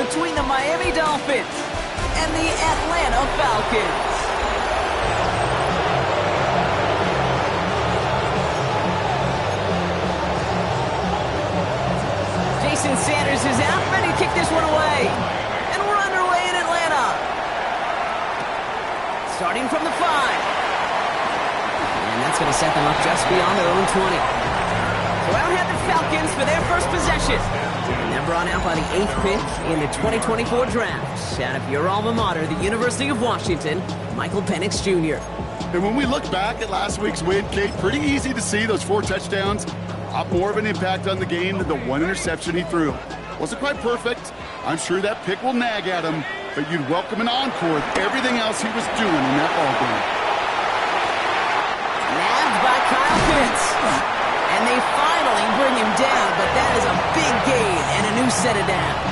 between the Miami Dolphins and the Atlanta Falcons. Jason Sanders is out, ready to kick this one away. And we're underway in Atlanta. Starting from the 5. And that's going to set them up just beyond their own 20. So out head the Falcons for their first possession. And they're brought out by the 8th pick in the 2024 draft. Out of your alma mater, the University of Washington, Michael Penix Jr. And when we look back at last week's win, Kate, pretty easy to see those 4 touchdowns. A lot more of an impact on the game than the 1 interception he threw. Wasn't quite perfect. I'm sure that pick will nag at him, but you'd welcome an encore with everything else he was doing in that ballgame. Nabbed by Kyle Pitts. And they finally bring him down, but that is a big gain and a new set of downs.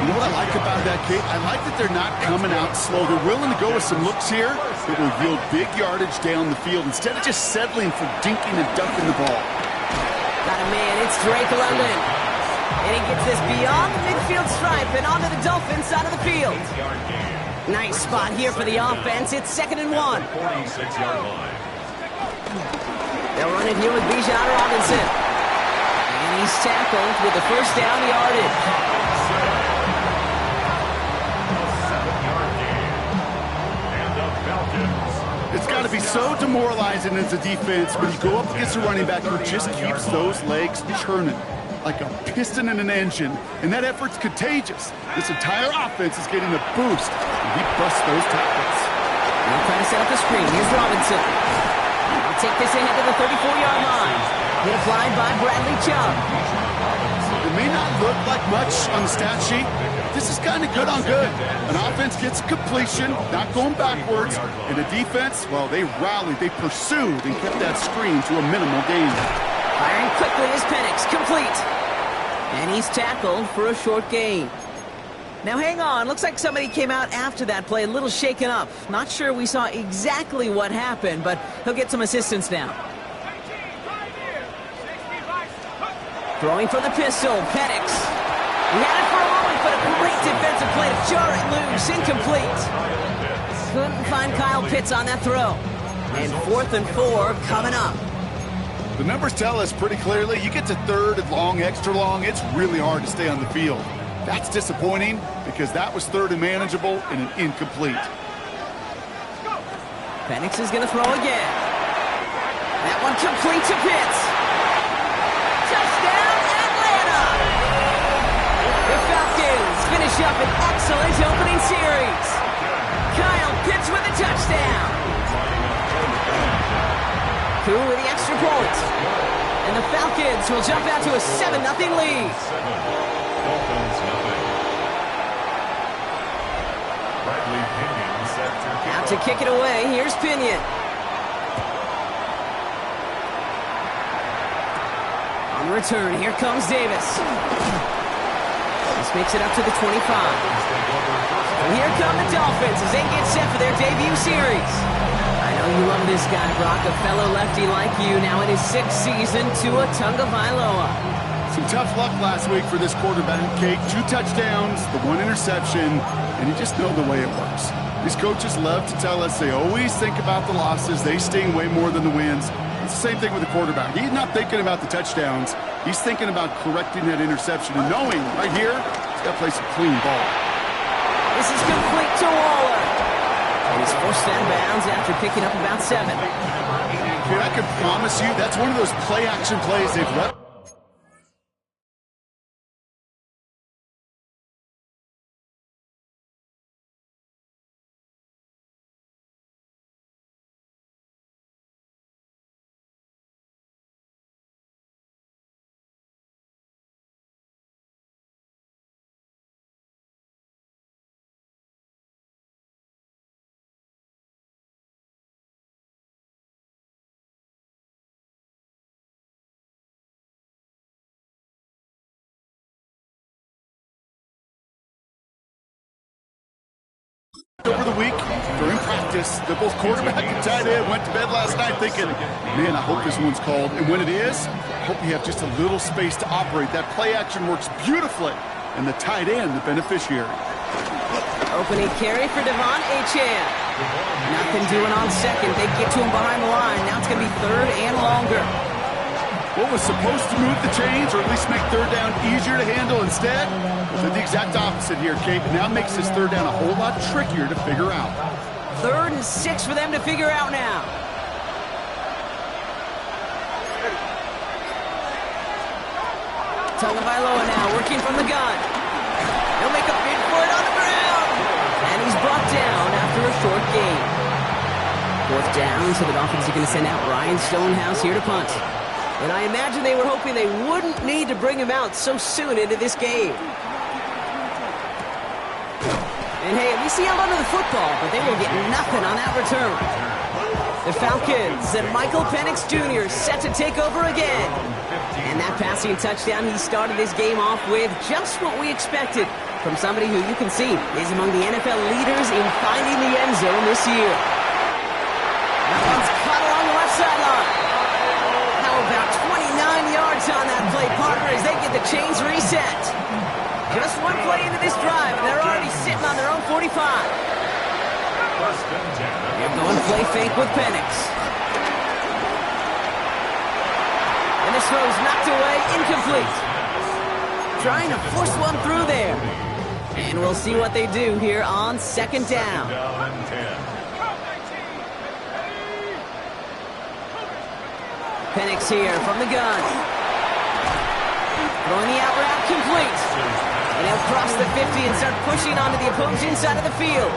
You know what I like about that, Kate? I like that they're not coming out slow. They're willing to go with some looks here that will yield big yardage down the field instead of just settling for dinking and dunking the ball. Got a man, it's Drake London. And he gets this beyond the midfield stripe and onto the Dolphins side of the field. Nice spot here for the offense. It's 2nd and 1. 46-yard line. They'll run it here with Bijan Robinson. And he's tackled with the first down yardage. It's got to be so demoralizing as a defense when you go up against a running back who just keeps those legs churning like a piston in an engine, and that effort's contagious. This entire offense is getting a boost, and he busts those tackles. Now trying to set up the screen. Here's Robinson. I'll take this ahead to the 34-yard line. Hit applied by Bradley Chubb. It may not look like much on the stat sheet. This is kind of good on good. An offense gets completion, not going backwards, and the defense, well, they rallied, they pursued, and kept that screen to a minimal gain. Firing quickly is Penix, complete. And he's tackled for a short gain. Now hang on, looks like somebody came out after that play a little shaken up. Not sure we saw exactly what happened, but he'll get some assistance now. Throwing from the pistol, Penix. He had it for a moment, but a great defensive play to jar it loose, incomplete. Couldn't find Kyle Pitts on that throw. And 4th and 4 coming up. The numbers tell us pretty clearly, you get to 3rd and long, extra long, it's really hard to stay on the field. That's disappointing because that was 3rd and manageable and an incomplete. Penix is going to throw again. That one complete to Pitts. Touchdown, Atlanta! The Falcons finish up an excellent opening series. Kyle Pitts with a touchdown. Koo with the extra point. And the Falcons will jump out to a 7-0 lead. Out to kick it away, here's Pinion. On the return, here comes Davis. This makes it up to the 25. And here come the Dolphins as they get set for their debut series. I know you love this guy, Brock, a fellow lefty like you, now in his 6th season, Tua Tagovailoa. Some tough luck last week for this quarterback, Kate. 2 touchdowns, the 1 interception, and you just know the way it works. These coaches love to tell us they always think about the losses. They sting way more than the wins. It's the same thing with the quarterback. He's not thinking about the touchdowns. He's thinking about correcting that interception and knowing right here, he's got to play some clean ball. This is complete to Waller. And he's forced out of bounds after picking up about 7. Kid, I can promise you that's one of those play-action plays they've left. Over the week, during practice, the both quarterback and tight end went to bed last night thinking, man, I hope this one's called. And when it is, I hope you have just a little space to operate. That play action works beautifully. and the tight end the beneficiary. Opening carry for Devon Achane. Nothing doing on second. They get to him behind the line. Now it's going to be third and longer. What was supposed to move the chains, or at least make third down easier to handle instead, did the exact opposite here, Kate. And now makes this third down a whole lot trickier to figure out. 3rd and 6 for them to figure out now. Tagovailoa now working from the gun. He'll make a bid for it on the ground. And he's brought down after a short gain. 4th down, so the Dolphins are going to send out Ryan Stonehouse here to punt. And I imagine they were hoping they wouldn't need to bring him out so soon into this game. And hey, at least he held onto the football, but they will get nothing on that return. The Falcons and Michael Penix Jr. set to take over again. And that passing touchdown he started this game off with just what we expected from somebody who you can see is among the NFL leaders in finding the end zone this year. That one's caught along the left sideline. How about 29 yards on that play, partner, as they get the chains reset. Just one play into this drive, and they're already sitting on their own 45. They're going play fake with Penix. And this throw's knocked away, incomplete. Trying to force one through there. And we'll see what they do here on 2nd down. Penix here from the gun. Throwing the out route complete. And he'll cross the 50 and start pushing onto the opposing side of the field.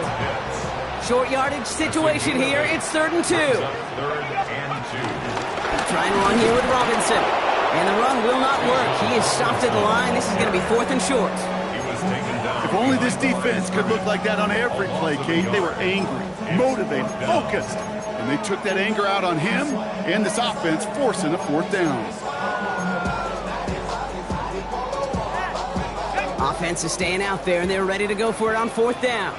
Short yardage situation here. It's 3rd and 2. Try and run here with Robinson. And the run will not work. He is stopped at the line. This is going to be 4th and short. If only this defense could look like that on every play, Kate. They were angry, motivated, focused. And they took that anger out on him and this offense, forcing a 4th down. Offense is staying out there, and they're ready to go for it on 4th down.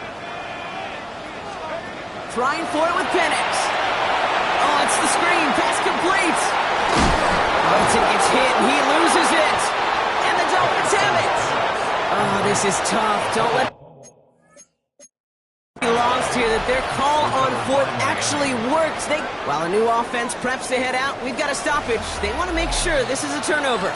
Trying for it with Penix. Oh, it's the screen. Pass complete. Robinson gets hit, and he loses it. And the Dolphins have it. Oh, this is tough. Don't let be lost here that their call on 4th actually works. While a new offense preps to head out, we've got a stoppage. They want to make sure this is a turnover.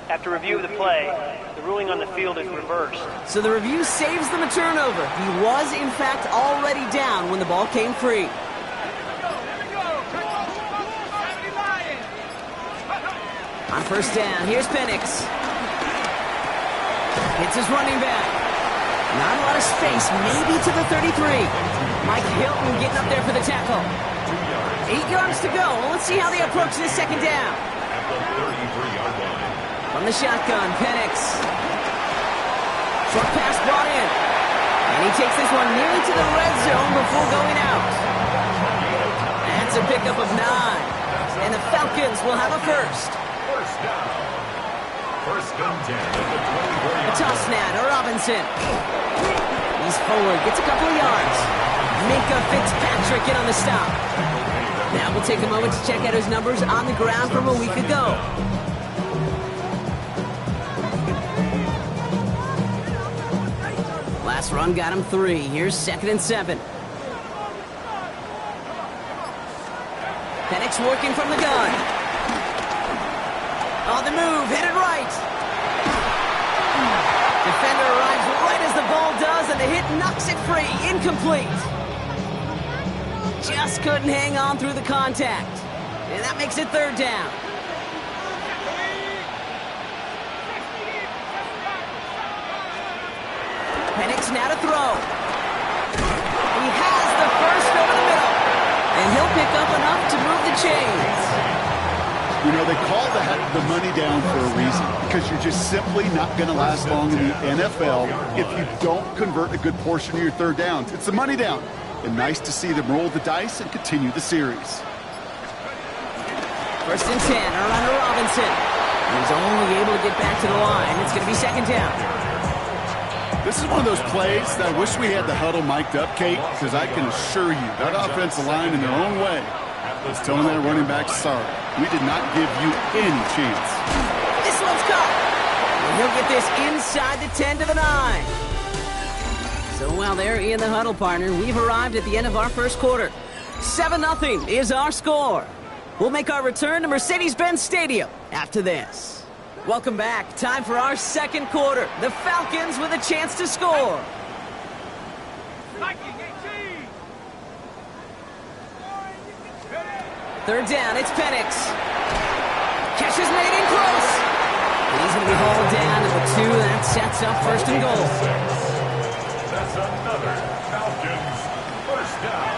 After review of the play, the ruling on the field is reversed. So the review saves them a turnover. He was, in fact, already down when the ball came free. On 1st down, here's Penix. Hits his running back. Not a lot of space, maybe to the 33. Mike Hilton getting up there for the tackle. 8 yards to go. Well, let's see how they approach this 2nd down. From the shotgun, Penix. Short pass brought in. And he takes this one nearly to the red zone before going out. That's a pickup of 9. And the Falcons will have a first. A toss now to Robinson. He's forward, gets a couple of yards. Minkah Fitzpatrick in on the stop. Now we'll take a moment to check out his numbers on the ground from a week ago. Last run got him 3. Here's 2nd and 7. Penix working from the gun. On the move, headed right. Defender arrives right as the ball does, and the hit knocks it free. Incomplete. Just couldn't hang on through the contact. And that makes it 3rd down. Penix now to throw. He has the first over the middle. And he'll pick up enough to move the chains. You know, they call the money down for a reason, because you're just simply not going to last long in the NFL if you don't convert a good portion of your 3rd downs. It's the money down. And nice to see them roll the dice and continue the series. 1st and 10, around to Robinson. He's only able to get back to the line. It's going to be 2nd down. This is one of those plays that I wish we had the huddle mic'd up, Kate, because I can assure you that offensive line in their own way Just telling that running back, sorry, we did not give you any chance. This one's caught. And he'll get this inside the 10 to the 9. So while they're in the huddle, partner, we've arrived at the end of our first quarter. 7-0 is our score. We'll make our return to Mercedes-Benz Stadium after this. Welcome back. Time for our second quarter. The Falcons with a chance to score. Third down, it's Penix. Catch is made in close. And he's going to be hauled down to the 2. That sets up first and goal. That's another Falcons first down.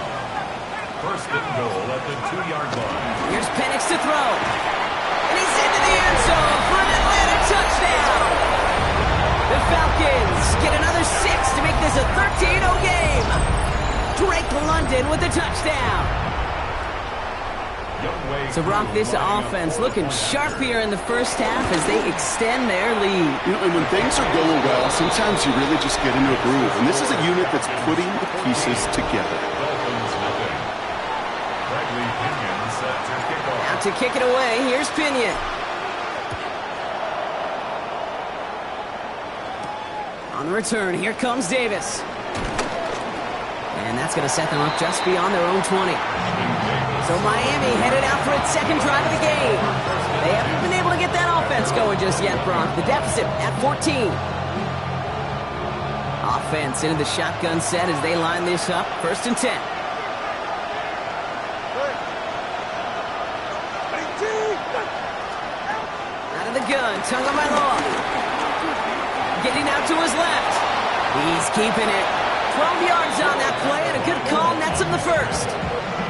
First and goal at the 2-yard line. Here's Penix to throw. And he's into the end zone for an Atlanta touchdown. The Falcons get another 6 to make this a 13-0 game. Drake London with the touchdown. So, Brock, this offense looking sharp here in the first half as they extend their lead. You know, and when things are going well, sometimes you really just get into a groove. And this is a unit that's putting the pieces together. Out to kick it away, here's Pinion. On the return, here comes Davis. And that's going to set them up just beyond their own 20. So Miami headed out for its second drive of the game. They haven't been able to get that offense going just yet, Brock. The deficit at 14. Offense into the shotgun set as they line this up. First and 10. Out of the gun, Tagovailoa. Getting out to his left. He's keeping it. 12 yards on that play and a good call nets him the first.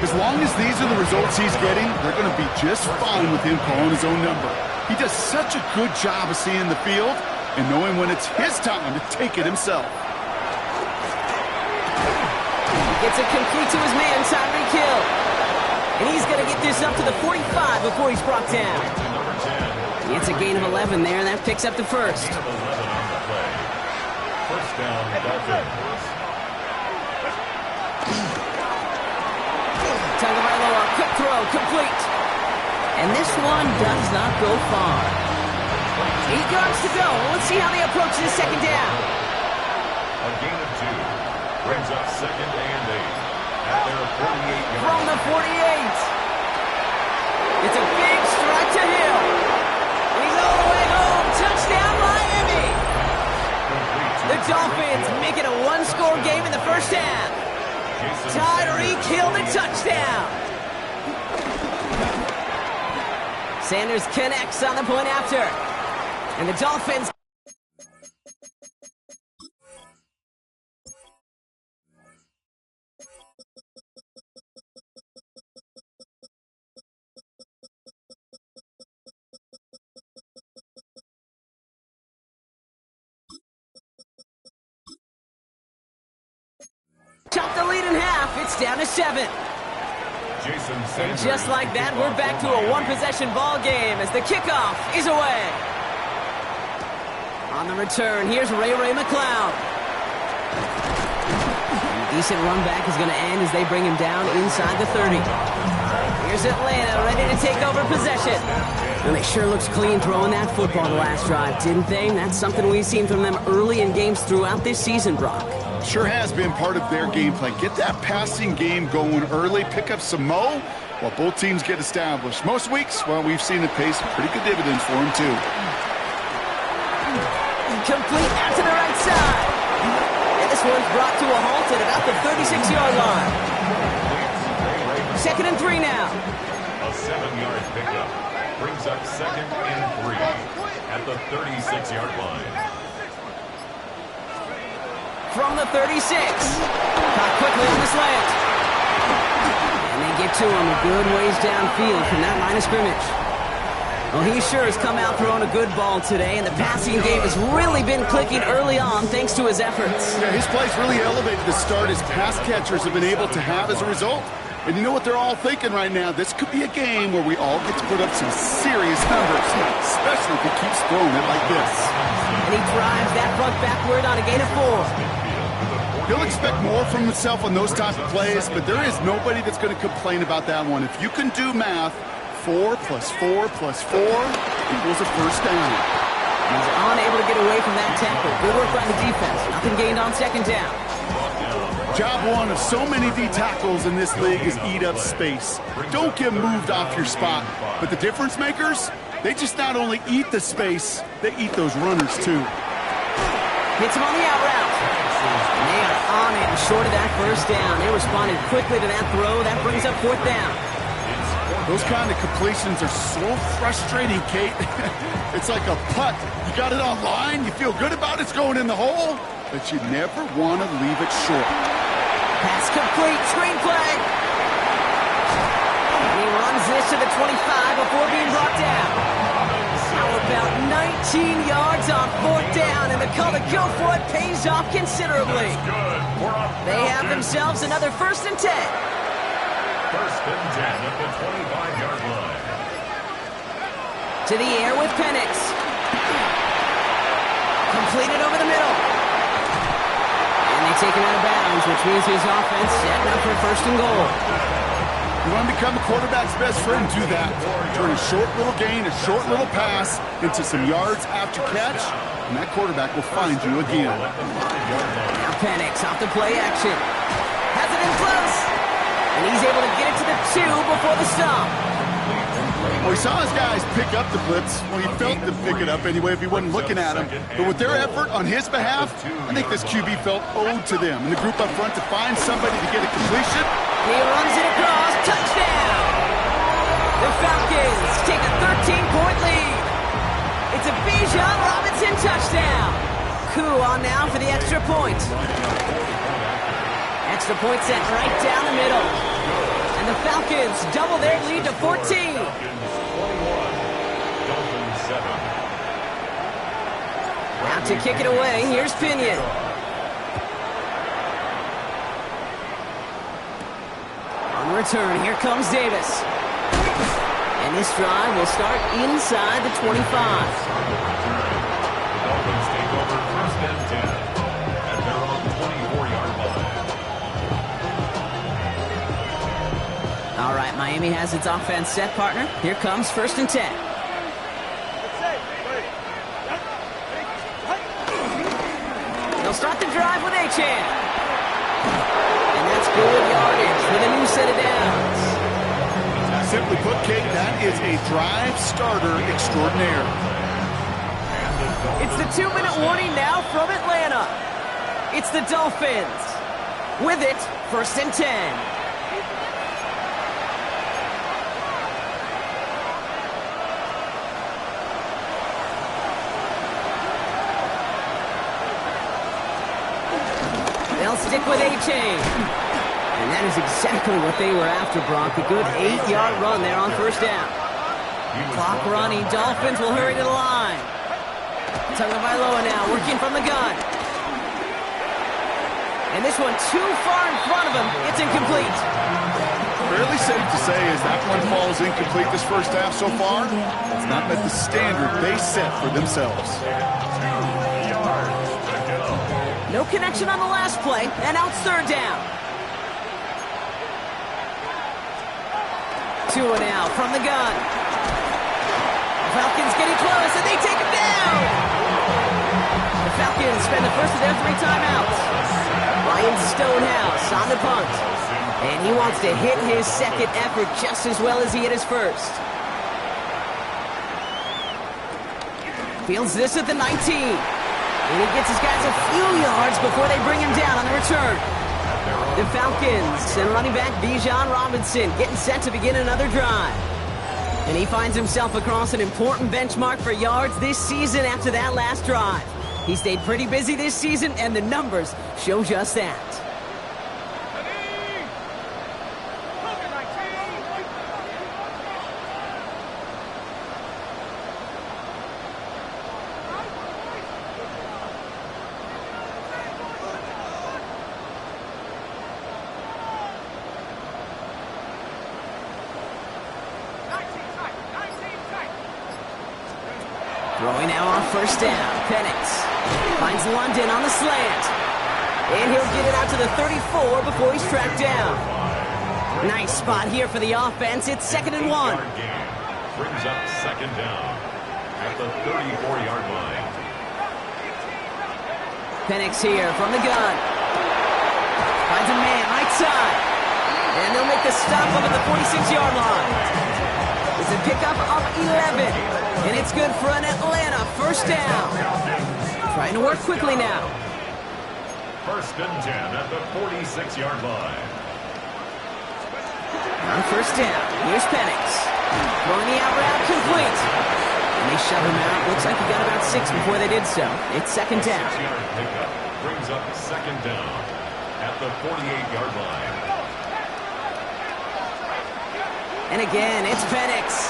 As long as these are the results he's getting, they're going to be just fine with him calling his own number. He does such a good job of seeing the field and knowing when it's his time to take it himself. Gets it complete to his man, Tyreek Hill. And he's going to get this up to the 45 before he's brought down. It's a gain of 11 there, and that picks up the first. First down, Dolphins. Tagovailoa, quick throw, complete. And this one does not go far. 8 yards to go. Let's see how they approach this second down. A gain of 2 brings up second and 8 at their 48 From the 48. It's a big strike to Hill. He's all the way home. Touchdown, Miami. The Dolphins make it a one-score game in the first half. Tyreek Hill the touchdown. Sanders connects on the point after. And the Dolphins. Chop the lead in half. It's down to 7. And just like that, we're back to a one-possession ball game as the kickoff is away. On the return, here's Ray McCloud. Decent run back is going to end as they bring him down inside the 30. Here's Atlanta ready to take over possession. And they sure looks clean throwing that football the last drive, didn't they? And that's something we've seen from them early in games throughout this season, Brock. Sure has been part of their game plan. Get that passing game going early, pick up some mo while both teams get established. Most weeks, well, we've seen it pay some pretty good dividends for them, too. Complete out to the right side. And this one's brought to a halt at about the 36-yard line. Second and 3 now. A 7-yard pickup brings up second and 3 at the 36-yard line. From the 36. Caught quickly on the slant. And they get to him a good ways downfield from that line of scrimmage. Well, he sure has come out throwing a good ball today, and the passing game has really been clicking early on thanks to his efforts. Yeah, his play's really elevated the start his pass catchers have been able to have as a result. And you know what they're all thinking right now? This could be a game where we all get to put up some serious numbers, especially if he keeps throwing it like this. And he drives that front backward on a gain of 4. He'll expect more from himself on those type of plays, but there is nobody that's going to complain about that one. If you can do math, 4 plus 4 plus 4 equals a first down. He's unable to get away from that tackle. Good work by the defense. Nothing gained on second down. Job one of so many D tackles in this league is eat up space. Don't get moved off your spot. But the difference makers, they just not only eat the space, they eat those runners too. Hits him on the out route. And they are on it short of that first down. They responded quickly to that throw. That brings up fourth down. Those kind of completions are so frustrating, Kate. It's like a putt. You got it on line, you feel good about it's going in the hole, but you never want to leave it short. Pass complete, screen play. And he runs this to the 25 before being brought down. Now about 19 yards on fourth down, and the call to go for it pays off considerably. They have themselves another 1st and 10. 1st and 10 at the 25-yard line. To the air with Penix. Completed over the middle. And they take him out of bounds, which means his offense setting up for 1st and goal. You want to become a quarterback's best friend, do that. Turn a short little gain, a short little pass into some yards after catch, and that quarterback will find you again. Now Penix off the play action. Has it in close. And he's able to get it to the 2 before the stop. Well, he saw his guys pick up the blitz. Well, he felt them pick it up anyway if he wasn't looking at him. But with their effort on his behalf, I think this QB felt owed to them. And the group up front to find somebody to get a completion. He runs it across. Touchdown! The Falcons take a 13-point lead. It's a Bijan Robinson touchdown. Koo on now for the extra point. Extra point set right down the middle. And the Falcons double their lead to 14. Out to kick it away, here's Pinion. On return, here comes Davis. And this drive will start inside the 25. The Dolphins take over 1st and 10 at their own 24-yard line. All right, Miami has its offense set, partner. Here comes 1st and 10. They'll start the drive with Achane. And that's good yardage with a new set of downs. Simply put, Kate, that is a drive starter extraordinaire. It's the 2-minute warning now from Atlanta. It's the Dolphins. With it, 1st and 10. They'll stick with Achane. And that is exactly what they were after, Brock. A good 8-yard run there on 1st down. Clock running. Dolphins will hurry to the line. Tagovailoa now working from the gun. And this one too far in front of him. It's incomplete. Fairly safe to say as that one falls incomplete this first half so far, it's not met the standard they set for themselves. 2 yards to go. No connection on the last play, and now it's 3rd down. 2 and out from the gun. Falcons getting close, and they take him down. The Falcons spend the first of their 3 timeouts. Ryan Stonehouse on the punt. And he wants to hit his second effort just as well as he hit his first. Fields this at the 19. And he gets his guys a few yards before they bring him down on the return. The Falcons and running back Bijan Robinson getting set to begin another drive. And he finds himself across an important benchmark for yards this season after that last drive. He stayed pretty busy this season, and the numbers show just that. Throwing now on 1st down. Penix finds London on the slant. And he'll get it out to the 34 before he's tracked down. Nice spot here for the offense. It's 2nd and 1. Brings up 2nd down at the 34-yard line. Penix here from the gun. Finds a man right side. And they'll make the stop up at the 46-yard line. It's a pickup of 11. And it's good for an Atlanta 1st down. Trying to work quickly now. 1st and 10 at the 46-yard line. On 1st down, here's Penix. Throwing the out route complete. And they shove him out. Looks like he got about 6 before they did so. It's 2nd down. 6-yard pickup brings up 2nd down at the 48-yard line. And again, it's Penix.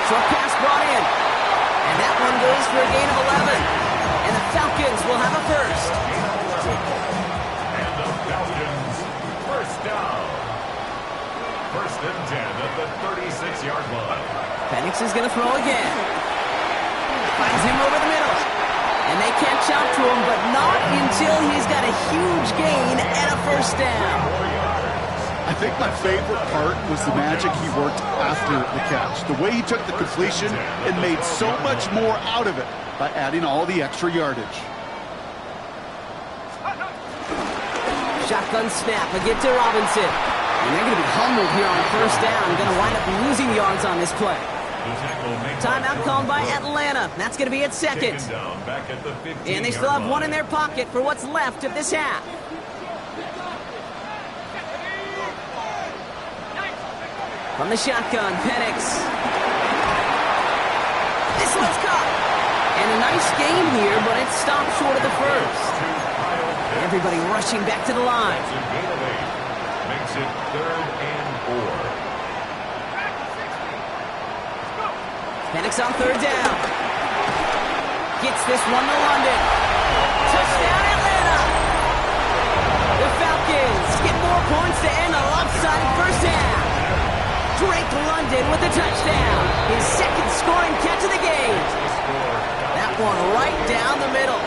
Short pass brought in. And that one goes for a gain of 11. And the Falcons will have a 1st. And the Falcons 1st down. 1st and 10 at the 36-yard line. Penix is going to throw again. Finds him over the middle. And they catch up to him, but not until he's got a huge gain and a 1st down. I think my favorite part was the magic he worked after the catch. The way he took the completion and made so much more out of it by adding all the extra yardage. Shotgun snap, a get to Robinson. And they're going to be humbled here on 1st down. Going to wind up losing yards on this play. Timeout called by Atlanta. That's going to be at 2nd. And they still have 1 in their pocket for what's left of this half. From the shotgun, Penix. This one's caught. And a nice gain here, but it stopped short of the 1st. Everybody rushing back to the line. Makes it 3rd and 4. Penix on 3rd down. Gets this one to London. Touchdown, Atlanta! The Falcons get more points to end a lopsided 1st half. Drake London with a touchdown. His 2nd scoring catch of the game. That one right down the middle.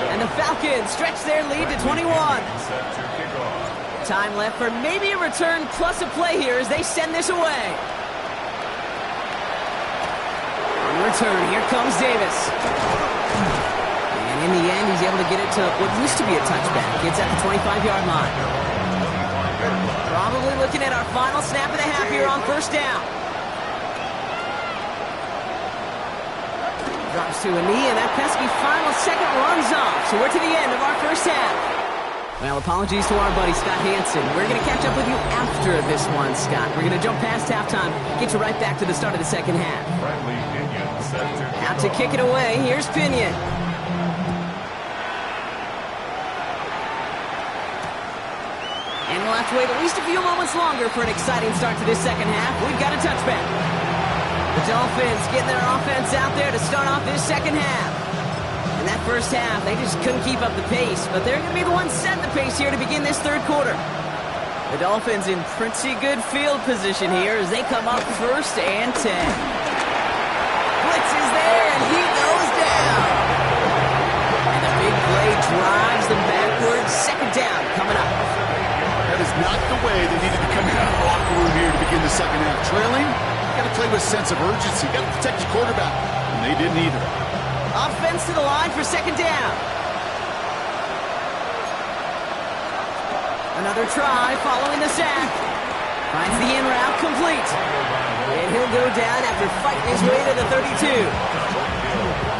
And the Falcons stretch their lead to 21. Time left for maybe a return plus a play here as they send this away. On return, here comes Davis. And in the end, he's able to get it to what used to be a touchback. Gets at the 25-yard line. Probably looking at our final snap of the half here on 1st down. Drops to a knee, and that pesky final second runs off. So we're to the end of our 1st half. Well, apologies to our buddy Scott Hansen. We're going to catch up with you after this one, Scott. We're going to jump past halftime, get you right back to the start of the 2nd half. Out to kick it away, here's Pinion. And we'll have to wait at least a few moments longer for an exciting start to this 2nd half. We've got a touchback. The Dolphins getting their offense out there to start off this 2nd half. In that 1st half, they just couldn't keep up the pace, but they're going to be the ones setting the pace here to begin this 3rd quarter. The Dolphins in pretty good field position here as they come up 1st and 10. Blitz is there, and he goes down. And the big play drives them backwards. 2nd down coming up. That is not the way they needed to come out of the locker room here to begin the 2nd half. Trailing, you got to play with a sense of urgency. You got to protect your quarterback, and they didn't either. Offense to the line for 2nd down. Another try following the sack. Finds the in route complete. And he'll go down after fighting his way to the 32.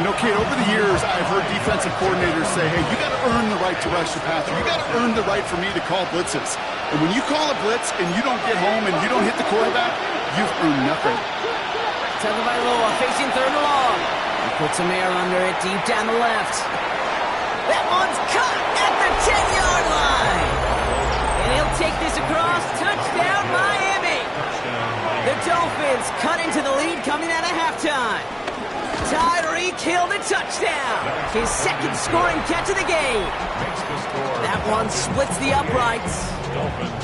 You know, Kate, over the years, I've heard defensive coordinators say, hey, you got to earn the right to rush the passer. You got to earn the right for me to call blitzes. And when you call a blitz and you don't get home and you don't hit the quarterback, you've earned nothing. Tagovailoa facing 3rd and long. He puts some air under it deep down the left. That one's cut at the 10-yard line. And he'll take this across. Touchdown, Miami. The Dolphins cut into the lead coming out of halftime. Tyreek Hill the touchdown. His 2nd scoring catch of the game. That one splits the uprights.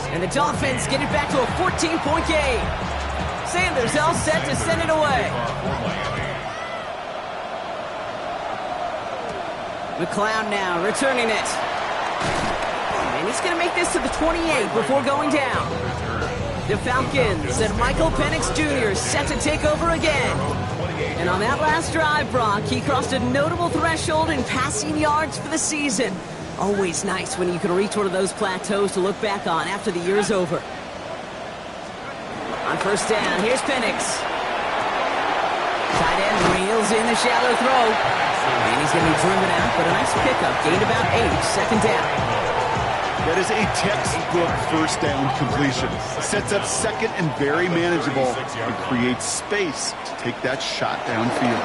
And the Dolphins get it back to a 14-point game. Sanders all set to send it away. McLeod now returning it. And he's going to make this to the 28 before going down. The Falcons and Michael Penix Jr. set to take over again. And on that last drive, Brock, he crossed a notable threshold in passing yards for the season. Always nice when you can reach one of those plateaus to look back on after the year's over. On first down, here's Penix. Tight end reels in the shallow throw. And he's going to be driven out, but a nice pickup. Gained about 8, second down. That is a textbook first down completion. Sets up second and very manageable. It creates space to take that shot downfield.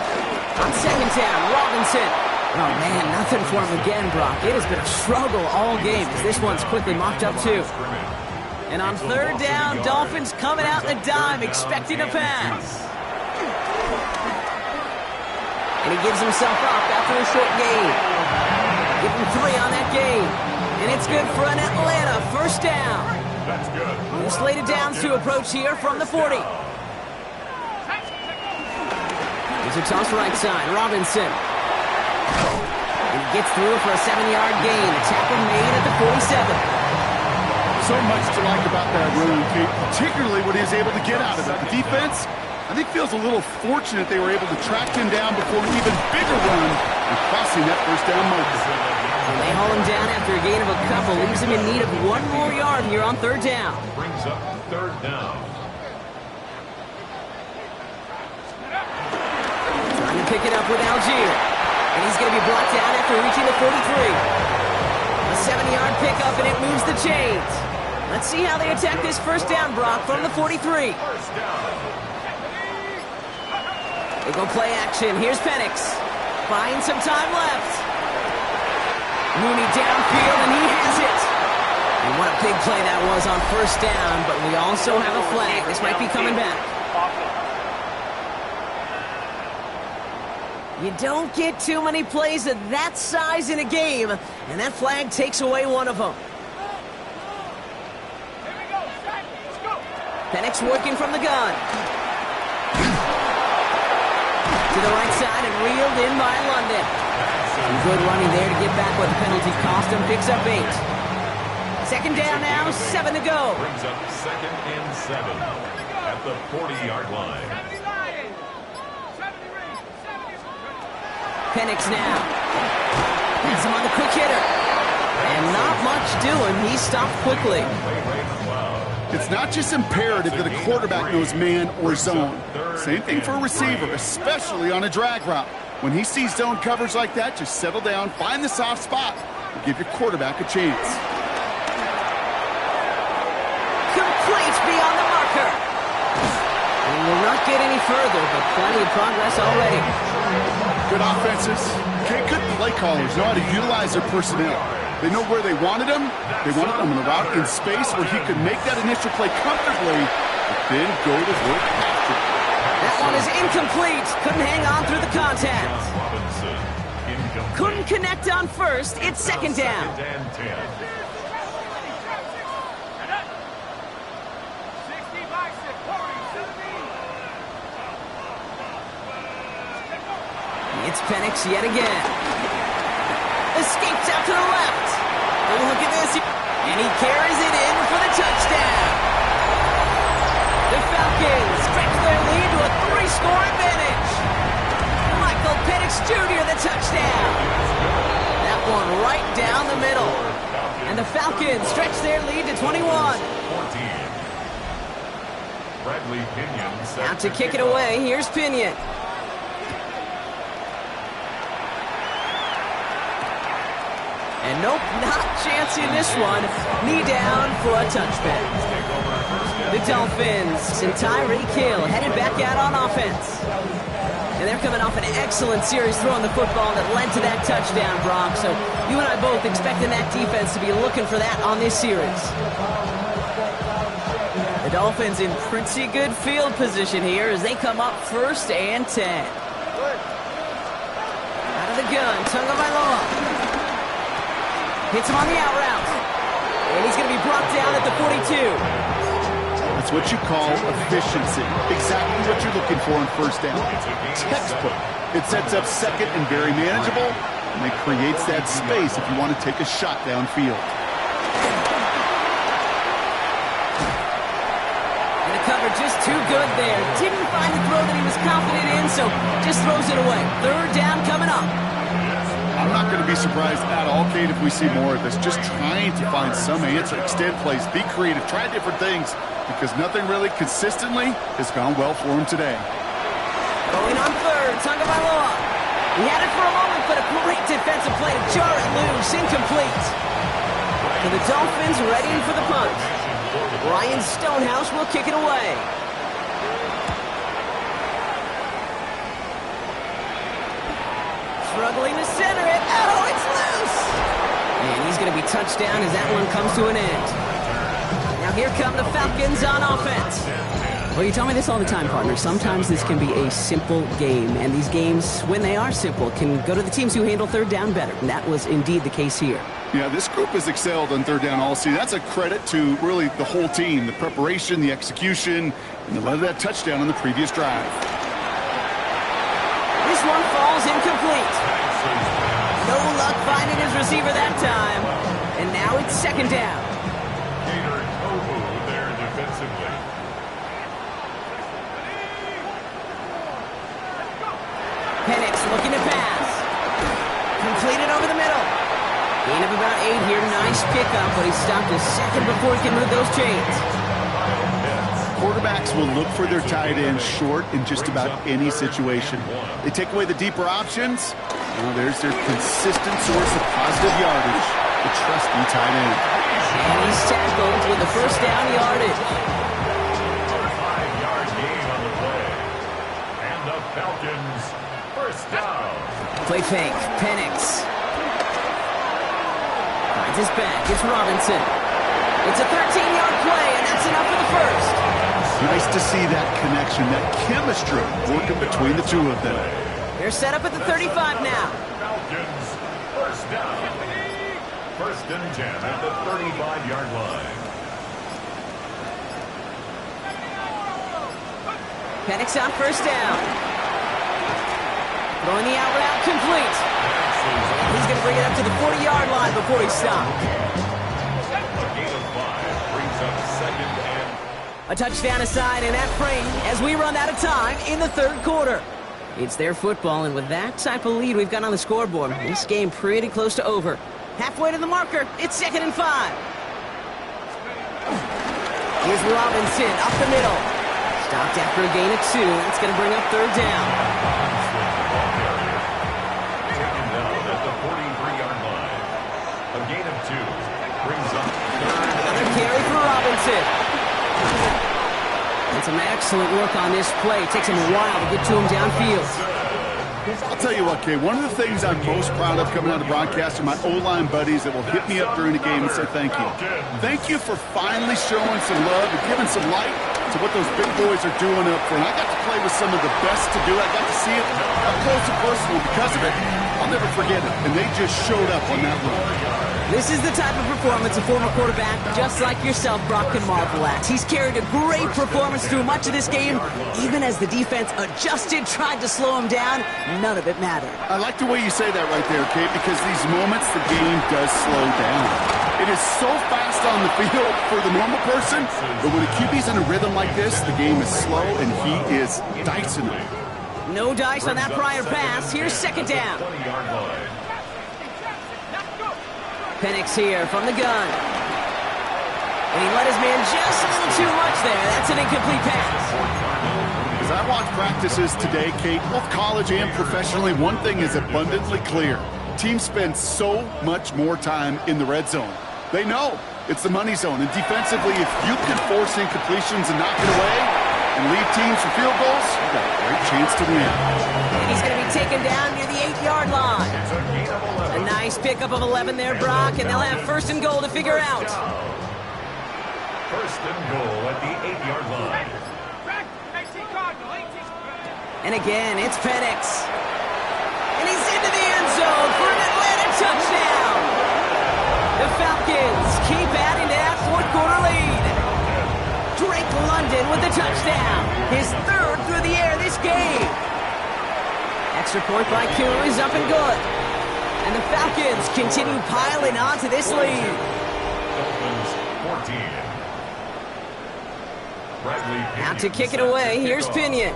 On second down, Robinson. Oh, man, nothing for him again, Brock. It has been a struggle all game as this one's quickly mopped up, too. And on third down, Dolphins coming out in the dime, expecting a pass. And he gives himself up after a short gain. Give him 3 on that gain. And it's good for an Atlanta first down. That's good. The slated downs to approach here from the 40. Here's a toss right side, Robinson. And he gets through for a 7-yard gain. The tackle made at the 47. So much to like about that run, Kate, particularly what he was able to get out of it. The defense, I think, feels a little fortunate they were able to track him down before an even bigger run and crossing that first down marker. And they haul him down after a gain of a couple, leaves him in need of 1 more yard here on third down. Brings up third down. Trying to pick it up with Algier. And he's going to be brought down after reaching the 43. A 7-yard pickup, and it moves the chains. Let's see how they attack this first down, Brock, from the 43. First down. They go play action. Here's Penix. Buying some time left. Mooney downfield, and he has it. And what a big play that was on first down, but we also have a flag. This might be coming back. You don't get too many plays of that size in a game, and that flag takes away one of them. Penix working from the gun. To the right side and reeled in by London. Some good running there to get back what the penalty cost him. Picks up 8. Second down now, 7 to go. Brings up second and 7 at the 40-yard line. Penix now. Has him on the quick hitter. And not much doing. He stopped quickly. It's not just imperative that a quarterback knows man or zone. Same thing for a receiver, especially on a drag route. When he sees zone coverage like that, just settle down, find the soft spot, and give your quarterback a chance. Complete beyond the marker. And will not get any further, but plenty of progress already. Good offenses. Okay, good play callers know how to utilize their personnel. They know where they wanted him. They wanted him in a route in space where he could make that initial play comfortably, but then go to work after it. That one is incomplete. Couldn't hang on through the contact. Robinson, incomplete. Couldn't connect on first. It's second down. Second and 10. It's Penix yet again. Escapes out to the left. Oh, look at this. And he carries it in for the touchdown. The Falcons stretch their lead to a 3-score advantage. Michael Penix Jr. the touchdown. That one right down the middle. And the Falcons stretch their lead to 21. 14. Bradley Pinion Out to kick it away. Here's Pinion. And nope, not chancing this one. Knee down for a touchback. The Dolphins and Tyreek Hill headed back out on offense. And they're coming off an excellent series throwing the football that led to that touchdown, Brock. So you and I both expecting that defense to be looking for that on this series. The Dolphins in pretty good field position here as they come up first and 10. Out of the gun, Tagovailoa. Hits him on the out route. And he's going to be brought down at the 42. That's what you call efficiency. Exactly what you're looking for in first down. Textbook. It sets up second and very manageable, and it creates that space if you want to take a shot downfield. move there. Didn't find the throw that he was confident in, so just throws it away. Third down coming up. I'm not going to be surprised at all, Kate, if we see more of this. Just trying to find some answer, extend plays, be creative, try different things, because nothing really consistently has gone well for him today. Going on third, Tagovailoa. He had it for a moment, but a great defensive play to jar it loose. Incomplete. So the Dolphins ready for the punt. Ryan Stonehouse will kick it away. Struggling to center it. Oh, it's loose! And he's going to be touched down as that one comes to an end. Now here come the Falcons on offense. Well, you tell me this all the time, partner. Sometimes this can be a simple game, and these games, when they are simple, can go to the teams who handle third down better. And that was indeed the case here. Yeah, this group has excelled on third down all season. That's a credit to really the whole team, the preparation, the execution, and the led of that touchdown on the previous drive. This one falls incomplete. No luck finding his receiver that time. And now it's second down. Gator Kobu there defensively. Penix looking to pass. Completed over the middle. Gain of about 8 here. Nice pickup, but he stopped a second before he can move those chains. Quarterbacks will look for their tight end short in just about any situation. They take away the deeper options. Well, there's their consistent source of positive yardage, the trusty tight end. And he's tackled with the first down yardage. 5-yard gain on the play. And the Falcons first down. Play fake. Penix. Finds his back. It's Robinson. It's a 13-yard play, and that's enough for the first. Nice to see that connection, that chemistry working between the two of them. They're set up at the 35 now. Falcons first down. First and 10 at the 35-yard line. Penix on first down. Throwing the out route complete. He's going to bring it up to the 40-yard line before he stops. A gain of 5 brings up second and A touchdown aside in that frame as we run out of time in the third quarter. It's their football, and with that type of lead we've got on the scoreboard, this game pretty close to over. Halfway to the marker, it's second and 5. Here's Robinson up the middle. Stopped after a gain of 2. It's going to bring up third down. taken down at the 43-yard line. A gain of 2 brings up third. Another carry for Robinson. And some excellent work on this play. Takes him a while to get to him downfield. I'll tell you what, Kay, one of the things I'm most proud of coming out of broadcast are my O-line buddies that will hit me up during the game and say thank you. Thank you for finally showing some love and giving some light to what those big boys are doing up front. I got to play with some of the best to do it. I got to see it up close and personal. Because of it, I'll never forget it. And they just showed up on that run. This is the type of performance a former quarterback, just like yourself, Brock, can marvel at. He's carried a great performance through much of this game. Even as the defense adjusted, tried to slow him down, none of it mattered. I like the way you say that right there, Kate, because these moments the game does slow down. It is so fast on the field for the normal person, but when a QB's in a rhythm like this, the game is slow and he is dicing it. No dice on that prior pass. Here's second down. 20-yard line. Penix here from the gun. And he let his man just a little too much there. That's an incomplete pass. As I watch practices today, Kate, both college and professionally, one thing is abundantly clear. Teams spend so much more time in the red zone. They know it's the money zone. And defensively, if you can force incompletions and knock it away and lead teams for field goals, you've got a great chance to win. And he's going to be taken down near the 8-yard line. It's a gain of 11. A nice pickup of 11 there, Brock, and they'll have first and goal to figure out. First and goal at the 8-yard line. And again, it's Penix. And he's into the end zone for an Atlanta touchdown. The Falcons keep adding to that fourth quarter lead. Drake London with the touchdown. His third through the air this game. Extra point by Koo is up and good. And the Falcons continue piling on to this lead. Dolphins 14. Out to kick it away. Here's Pinion.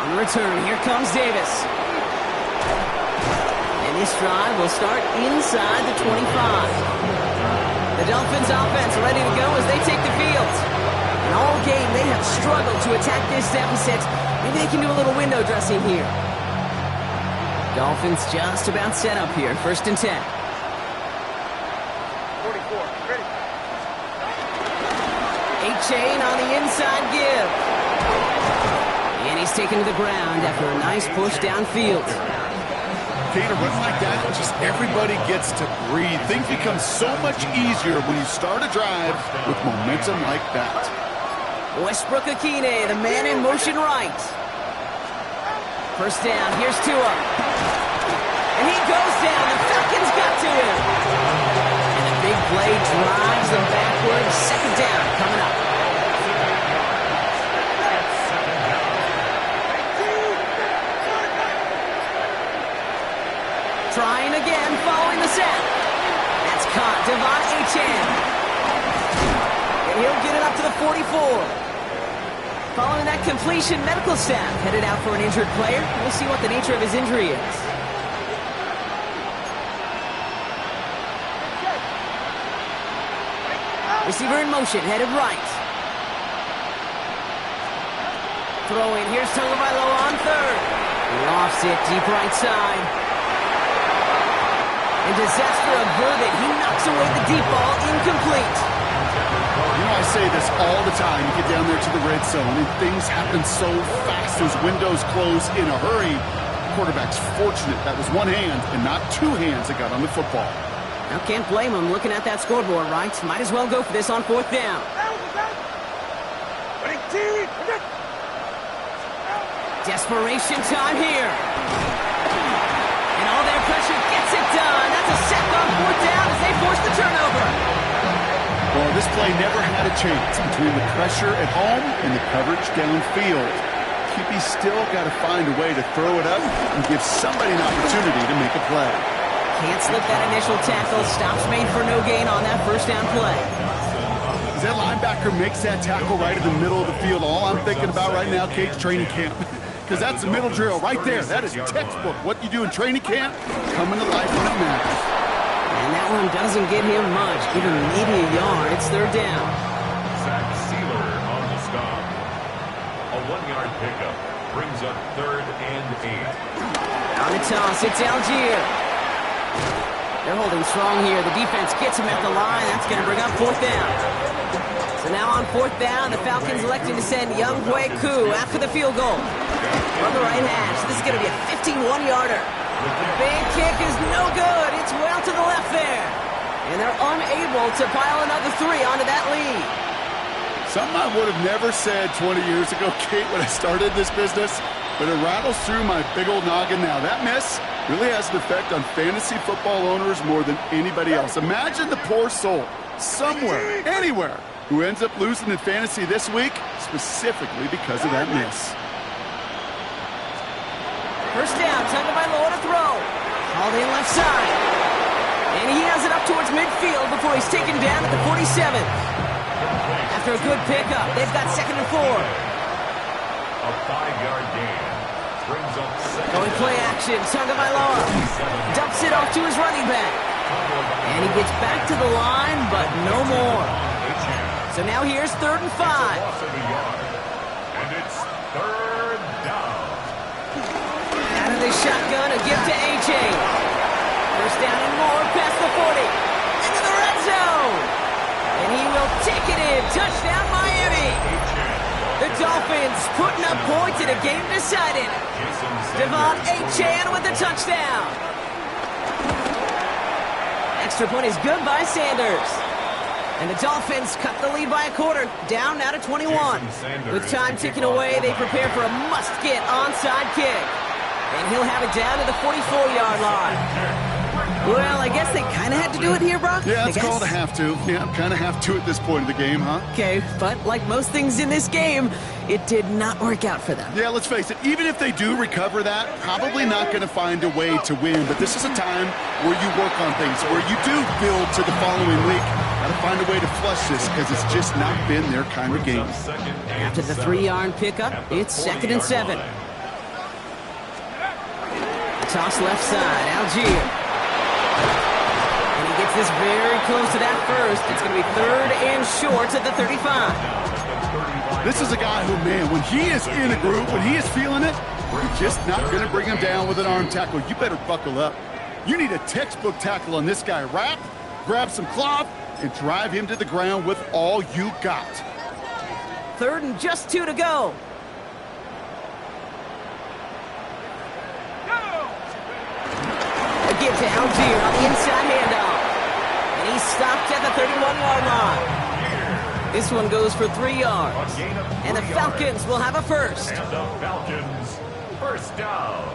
On return, here comes Davis. And this drive will start inside the 25. The Dolphins offense ready to go as they take the field. And all game, they have struggled to attack this deficit. Maybe they can do a little window dressing here. Dolphins just about set up here. 1st and 10. 44, ready. A-Chain on the inside give. And he's taken to the ground after a nice push downfield. Okay, to run like that, just everybody gets to breathe. Things become so much easier when you start a drive with momentum like that. Westbrook-Akine, the man in motion right. 1st down, here's Tua. And he goes down, the Falcons got to him. And a big play drives them backwards. 2nd down coming up. Trying again, following the set. That's caught, Devon A-Chain. And he'll get it up to the 44. Following that completion, medical staff headed out for an injured player. We'll see what the nature of his injury is. Receiver in motion, headed right. Throwing, here's Tagovailoa on 3rd. Lofts it deep right side. And disaster averted. He knocks away the deep ball, incomplete. You know, I say this all the time. You get down there to the red zone, and things happen so fast. Those windows close in a hurry. The quarterback's fortunate that was one hand and not two hands that got on the football. Now, can't blame him looking at that scoreboard, right? Might as well go for this on 4th down. Desperation time here. And all their pressure gets it done. That's a sack on 4th down as they force the turnover. Well, this play never had a chance between the pressure at home and the coverage downfield. QB's still got to find a way to throw it up and give somebody an opportunity to make a play. Can't slip that initial tackle. Stops made for no gain on that 1st down play. As that linebacker makes that tackle right in the middle of the field, all I'm thinking about right now, Kate's training camp. Because that's the middle drill right there. That is textbook. What you do in training camp, coming to life when it matters. And that one doesn't get him much. Give him maybe a yard. It's 3rd down. Zach Sealer on the stop. A 1-yard pickup brings up 3rd and 8. On the toss, it's Algier. They're holding strong here. The defense gets him at the line. That's going to bring up 4th down. So now on 4th down, the Falcons electing to send Younghoe Koo after the field goal. From the right hash, this is going to be a 51-yarder. The big kick is no good. It's well to the left there. And they're unable to pile another 3 onto that lead. Something I would have never said 20 years ago, Kate, when I started this business, but it rattles through my big old noggin now. That miss really has an effect on fantasy football owners more than anybody else. Imagine the poor soul, somewhere, anywhere, who ends up losing in fantasy this week, specifically because of that miss. 1st down, Tagovailoa to throw. Hauled in left side. And he has it up towards midfield before he's taken down at the 47th. After a good pickup, they've got 2nd and 4. A 5-yard gain brings up 2nd. Going play action, Tagovailoa dumps it off to his running back. And he gets back to the line, but no more. So now here's 3rd and 5. Loss of a yard. And it's 3rd down. Out of the shotgun, a gift to A-Chain. 1st down and more, past the 40. Into the red zone. And he will take it in. Touchdown, Miami. The Dolphins putting up points in a game decided. Devon A-Chain with the touchdown. Extra point is good by Sanders. And the Dolphins cut the lead by a quarter, down now to 21. With time ticking away, they prepare for a must-get onside kick. And he'll have it down to the 44-yard line. Well, I guess they kind of had to do it here, Brock. Yeah, I it's guess. called a have to. Yeah, kind of have to at this point of the game, huh? Okay, but like most things in this game, it did not work out for them. Yeah, let's face it, even if they do recover that, probably not going to find a way to win. But this is a time where you work on things, where you do build to the following week. Got to find a way to flush this because it's just not been their kind of game. After the 3-yard pickup, it's 2nd and 7. Toss left side, Algier. And he gets this very close to that first. It's going to be 3rd and short at the 35. This is a guy who, man, when he is in a group, when he is feeling it, you're just not going to bring him down with an arm tackle. You better buckle up. You need a textbook tackle on this guy. Wrap, grab some cloth, and drive him to the ground with all you got. 3rd and just 2 to go. Give to Algier on the inside handoff. And he's stopped at the 31-yard line. This one goes for 3 yards. And the Falcons will have a first. And the Falcons, first down.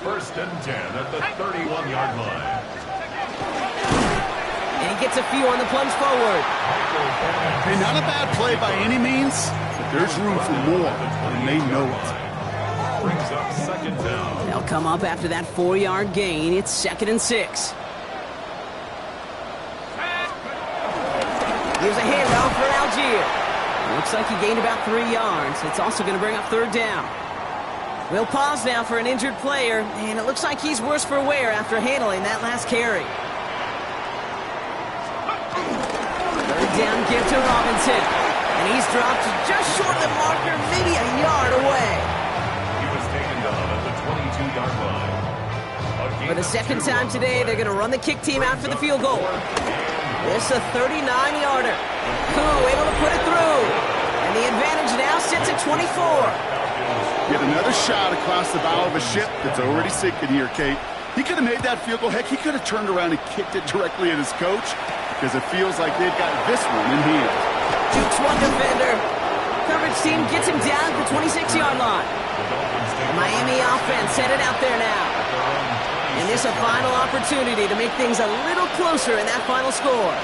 1st and 10 at the 31-yard line. And he gets a few on the plunge forward. Hey, not a bad play by any means, but there's room for more, and they know it. Brings up 2nd down. They'll come up after that 4-yard gain. It's 2nd and 6. Here's a handoff for Algier. Looks like he gained about 3 yards. It's also going to bring up 3rd down. We'll pause now for an injured player, and it looks like he's worse for wear after handling that last carry. 3rd down give to Robinson. And he's dropped just short of the marker, maybe a yard away. He was taken down at the 22-yard line. For the 2nd time today, they're going to run the kick team out for the field goal. This is a 39-yarder. Koo able to put it through. And the advantage now sits at 24. Get another shot across the bow of a ship that's already sinking here, Kate. He could have made that field goal. Heck, he could have turned around and kicked it directly at his coach because it feels like they've got this one in hand. Jukes one defender. Coverage team gets him down at the 26-yard line. The Miami offense headed out there now. And this a final opportunity to make things a little closer in that final score.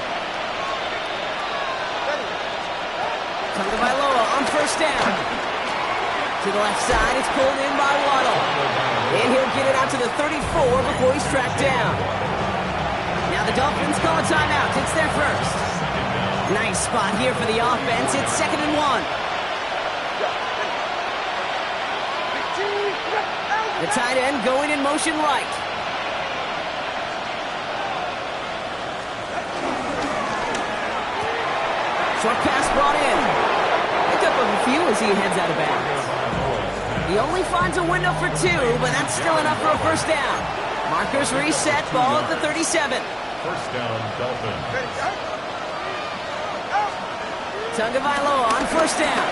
Tagovailoa on 1st down. To the left side, it's pulled in by Waddle. And he'll get it out to the 34 before he's tracked down. Now the Dolphins call a timeout. It's their first. Nice spot here for the offense. It's 2nd and 1. The tight end going in motion right. Short pass brought in. Pick up a few as he heads out of bounds. He only finds a window for 2, but that's still enough for a 1st down. Markers reset, ball at the 37. 1st down, Dolphins. Tagovailoa on 1st down.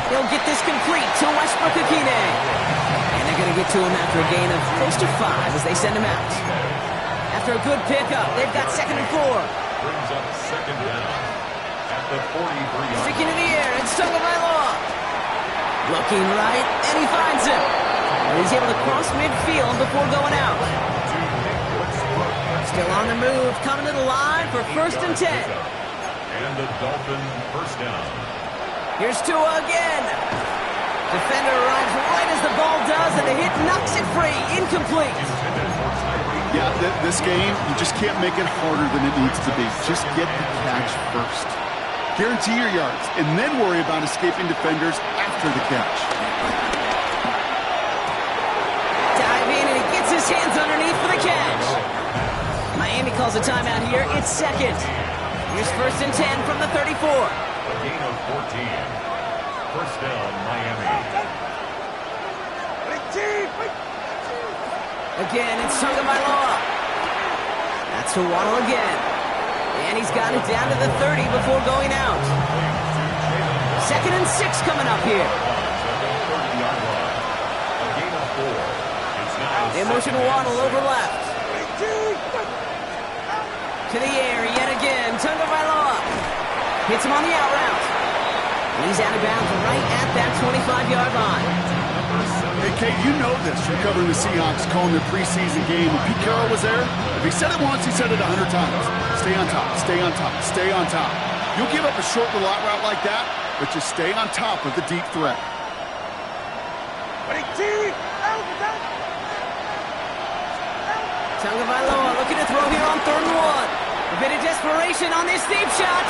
He'll get this complete to Westbrook-Ikhine. And they're going to get to him after a gain of close to 5 as they send him out. After a good pickup, they've got 2nd and 4. Brings up 2nd down at the 43-yard Sticking in the air, it's Tagovailoa. Looking right, and he finds him. And he's able to cross midfield before going out. Still on the move, coming to the line for 1st and 10. And the Dolphin 1st down. Here's Tua again. Defender arrives right as the ball does, and the hit knocks it free. Incomplete. Yeah, this game, you just can't make it harder than it needs to be. Just get the catch first. Guarantee your yards, and then worry about escaping defenders after the catch. Dive in, and he gets his hands underneath for the catch. Miami calls a timeout here. It's 2nd. Here's 1st and 10 from the 34. A gain of 14. 1st down, Miami. Again, it's Tagovailoa. That's to Waddle again. And he's got it down to the 30 before going out. 2nd and 6 coming up here. In motion Waddle over left. To the air yet again. Tagovailoa hits him on the out route. And he's out of bounds right at that 25-yard line. number 7. Hey, Kate, you know this from covering the Seahawks, calling their preseason game. When Pete Carroll was there, if he said it once, he said it 100 times. Stay on top, stay on top, stay on top. You'll give up a short little out route like that, but just stay on top of the deep threat. Tagovailoa looking to throw here on 3rd and 1. A bit of desperation on this deep shot.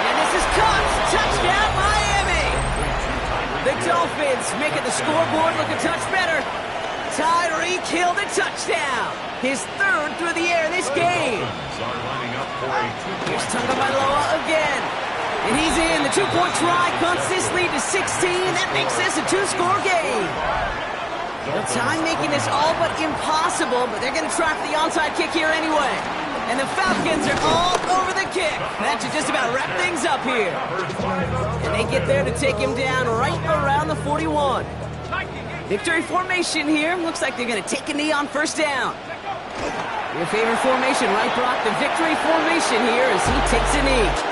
And this is caught. Touchdown, Miami. The Dolphins making the scoreboard look a touch better. Tyreek Hill the touchdown. His 3rd through the air this game. Here's Tagovailoa again. And he's in. The 2-point try cuts this lead to 16. That makes this a 2-score game. The time making this all but impossible, but they're going to try for the onside kick here anyway. And the Falcons are all over the kick. That should just about wrap things up here. And they get there to take him down right around the 41. Victory formation here. Looks like they're going to take a knee on 1st down. Your favorite formation, right, Brock? The victory formation here as he takes a knee.